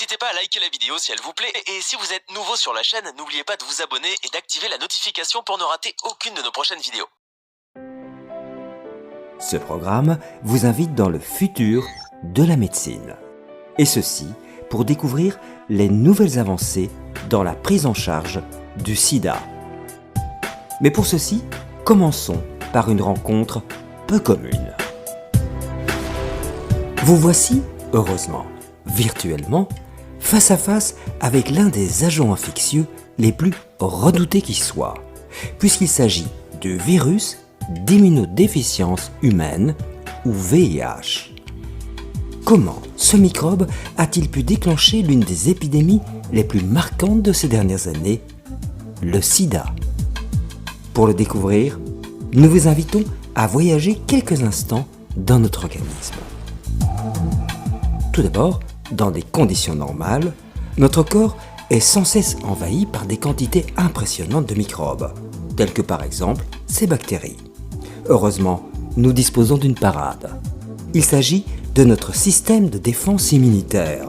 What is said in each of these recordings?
N'hésitez pas à liker la vidéo si elle vous plaît. Et si vous êtes nouveau sur la chaîne, n'oubliez pas de vous abonner et d'activer la notification pour ne rater aucune de nos prochaines vidéos. Ce programme vous invite dans le futur de la médecine. Et ceci pour découvrir les nouvelles avancées dans la prise en charge du sida. Mais pour ceci, commençons par une rencontre peu commune. Vous voici, heureusement, virtuellement, face à face avec l'un des agents infectieux les plus redoutés qui soit, puisqu'il s'agit du virus d'immunodéficience humaine ou VIH. Comment ce microbe a-t-il pu déclencher l'une des épidémies les plus marquantes de ces dernières années, le sida? Pour le découvrir, nous vous invitons à voyager quelques instants dans notre organisme. Tout d'abord, dans des conditions normales, notre corps est sans cesse envahi par des quantités impressionnantes de microbes, tels que par exemple ces bactéries. Heureusement, nous disposons d'une parade. Il s'agit de notre système de défense immunitaire,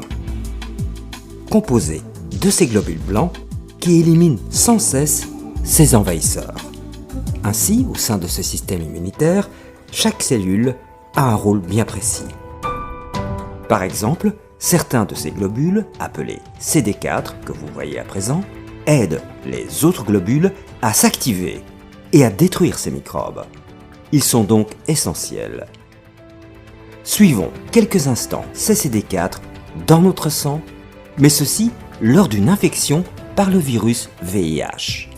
composé de ces globules blancs qui éliminent sans cesse ces envahisseurs. Ainsi, au sein de ce système immunitaire, chaque cellule a un rôle bien précis. Par exemple, certains de ces globules, appelés CD4, que vous voyez à présent, aident les autres globules à s'activer et à détruire ces microbes. Ils sont donc essentiels. Suivons quelques instants ces CD4 dans notre sang, mais ceci lors d'une infection par le virus VIH.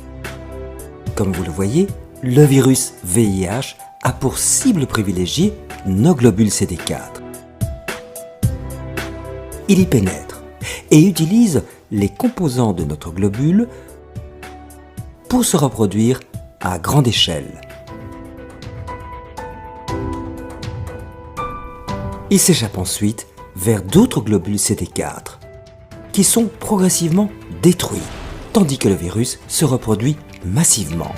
Comme vous le voyez, le virus VIH a pour cible privilégiée nos globules CD4. Il y pénètre et utilise les composants de notre globule pour se reproduire à grande échelle. Il s'échappe ensuite vers d'autres globules CD4 qui sont progressivement détruits, tandis que le virus se reproduit massivement.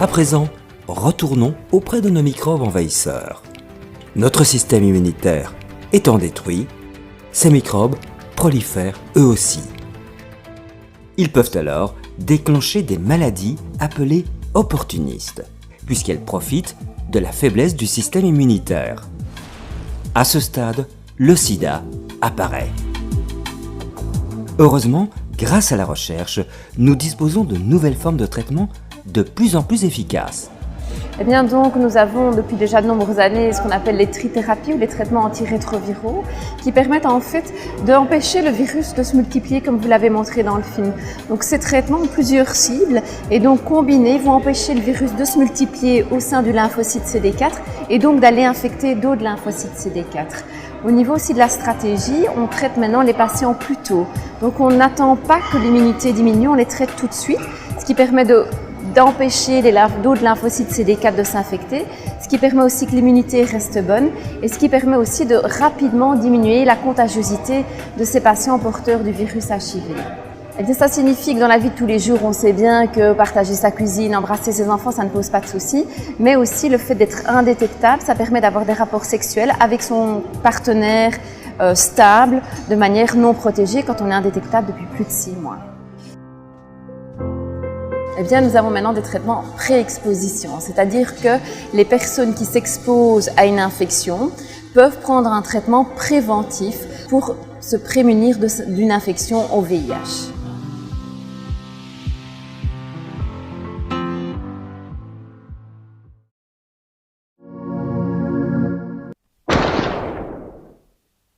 À présent, retournons auprès de nos microbes envahisseurs. Notre système immunitaire étant détruit, ces microbes prolifèrent eux aussi. Ils peuvent alors déclencher des maladies appelées opportunistes, puisqu'elles profitent de la faiblesse du système immunitaire. À ce stade, le sida apparaît. Heureusement, grâce à la recherche, nous disposons de nouvelles formes de traitement de plus en plus efficaces. Eh bien donc, nous avons depuis déjà de nombreuses années ce qu'on appelle les trithérapies ou les traitements antirétroviraux qui permettent en fait d'empêcher le virus de se multiplier comme vous l'avez montré dans le film. Donc ces traitements ont plusieurs cibles et donc combinés vont empêcher le virus de se multiplier au sein du lymphocyte CD4 et donc d'aller infecter d'autres lymphocytes CD4. Au niveau aussi de la stratégie, on traite maintenant les patients plus tôt. Donc on n'attend pas que l'immunité diminue, on les traite tout de suite, ce qui permet d'empêcher d'autres lymphocytes CD4 de s'infecter, ce qui permet aussi que l'immunité reste bonne et ce qui permet aussi de rapidement diminuer la contagiosité de ces patients porteurs du virus HIV. Et bien, ça signifie que dans la vie de tous les jours, on sait bien que partager sa cuisine, embrasser ses enfants, ça ne pose pas de soucis, mais aussi le fait d'être indétectable, ça permet d'avoir des rapports sexuels avec son partenaire stable, de manière non protégée quand on est indétectable depuis plus de 6 mois. Eh bien, nous avons maintenant des traitements pré-exposition, c'est-à-dire que les personnes qui s'exposent à une infection peuvent prendre un traitement préventif pour se prémunir d'une infection au VIH.